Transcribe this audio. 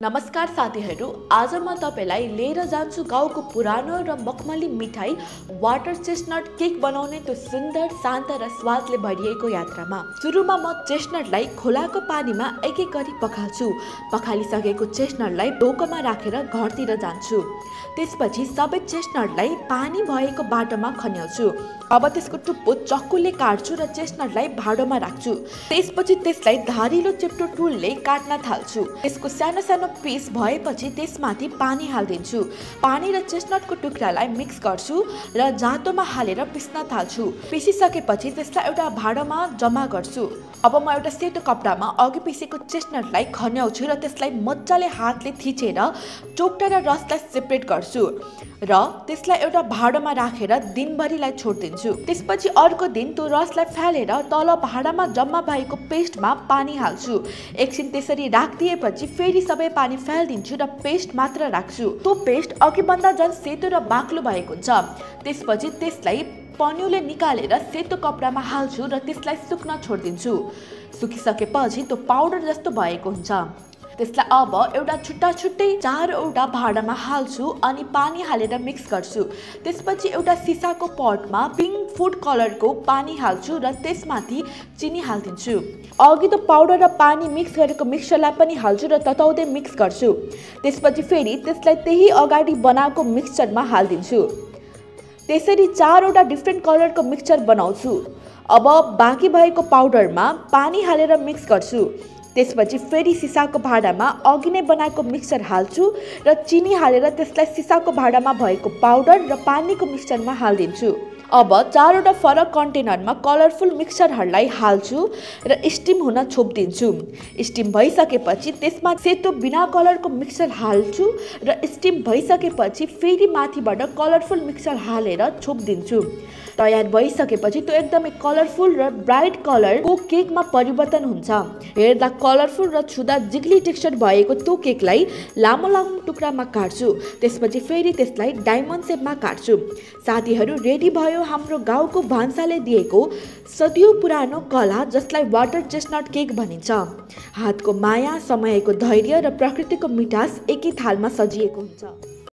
नमस्कार साथीहरू, आज म तपाईलाई लिएर जान्छु गाउँको पुरानो र मखमली मिठाई वाटर चेस्टनट केक बनाउने त्यो सुन्दर, शान्त र स्वादले भरिएको यात्रामा। सुरुमा म चेस्टनटलाई खोलाको पानीमा एक एक गरी पखाल्छु। पखालिसकेको चेस्टनटलाई ढोकामा राखेर घरतिर जान्छु। त्यसपछि सबै चेस्टनटलाई पानी भएको बाटोमा खन्याउँछु। अब त्यसको टुप्पो चक्कुले काट्छु र चेस्टनटलाई भाँडोमा राख्छु। त्यसपछि त्यसलाई धारिलो चेप्टो टुलले काट्न थाल्छु। त्यसको सानो सानो पिस भएपछि त्यसमाथि पानी हाल्दिन्छु। पानी र चेस्टनटको टुक्रालाई मिक्स गर्छु र जाँतोमा हालेर पिस्न थाल्छु। पिसिसकेपछि त्यसलाई एउटा भाँडोमा जम्मा गर्छु। अब म एउटा सेतो कपडामा अघि पिसेको चेस्टनटलाई खन्याउँछु र त्यसलाई मजाले हातले थिचेर चोक्टा र रसलाई सेपरेट गर्छु र त्यसलाई एउटा भाँडोमा राखेर दिनभरिलाई छोड्दिन्छु। त्यसपछि अर्को दिन त्यो रसलाई फालेर तल भाँडामा जम्मा भएको पेस्टमा पानी हाल्छु। एकछिन त्यसरी राखिदिएपछि फेरि सबै पानी फालिदिन्छु र पेस्ट मात्र राख्छु। त्यो पेस्ट अघिभन्दा झन् सेतो र बाक्लो भएको हुन्छ। त्यसपछि त्यसलाई पन्युले निकालेर सेतो कपडामा हाल्छु र त्यसलाई सुक्न छोड्दिन्छु। सुकिसकेपछि त्यो पाउडर जस्तो भएको हुन्छ। त्यसलाई अब एउटा छुट्टै चारवटा भाँडामा हाल्छु अनि पानी हालेर मिक्स गर्छु। त्यसपछि एउटा सिसाको पटमा पिङ्क फुड कलरको पानी हाल्छु र त्यसमाथि चिनी हालिदिन्छु। अघि त पाउडर र पानी मिक्स गरेको मिक्सचरलाई पनि हाल्छु र तताउँदै मिक्स गर्छु। त्यसपछि फेरि त्यसलाई त्यही अगाडि बनाएको मिक्सचरमा हालिदिन्छु। त्यसरी चारवटा डिफ्रेन्ट कलरको मिक्सचर बनाउँछु। अब बाँकी भएको पाउडरमा पानी हालेर मिक्स गर्छु। त्यसपछि फेरि सिसाको भाँडामा अघि नै बनाएको मिक्सचर हाल्छु र चिनी हालेर त्यसलाई सिसाको भाँडामा भएको पाउडर र पानीको मिक्सचरमा हालिदिन्छु। अब चारवटा फरक कन्टेनरमा कलरफुल मिक्सचरहरूलाई हाल्छु र स्टिम हुन छोपिदिन्छु। स्टिम भइसकेपछि त्यसमा सेतो बिना कलरको मिक्सचर हाल्छु र स्टिम भइसकेपछि फेरि माथिबाट कलरफुल मिक्सचर हालेर छोपिदिन्छु। तयार भइसकेपछि त्यो एकदमै कलरफुल र ब्राइट कलरको केकमा परिवर्तन हुन्छ। हेर्दा कलरफुल र छुँदा जिग्ली टेक्सचर भएको त्यो केकलाई लामो लामो टुक्रामा काट्छु। त्यसपछि फेरि त्यसलाई डायमन्ड सेपमा काट्छु। साथीहरू, रेडी भयो हाम्रो गाउँको भान्साले दिएको सदियों पुरानो कला जसलाई वाटर चेस्टनट केक भनिन्छ। हातको माया, समयको धैर्य र प्रकृतिको मिठास एकै थालमा सजिएको हुन्छ।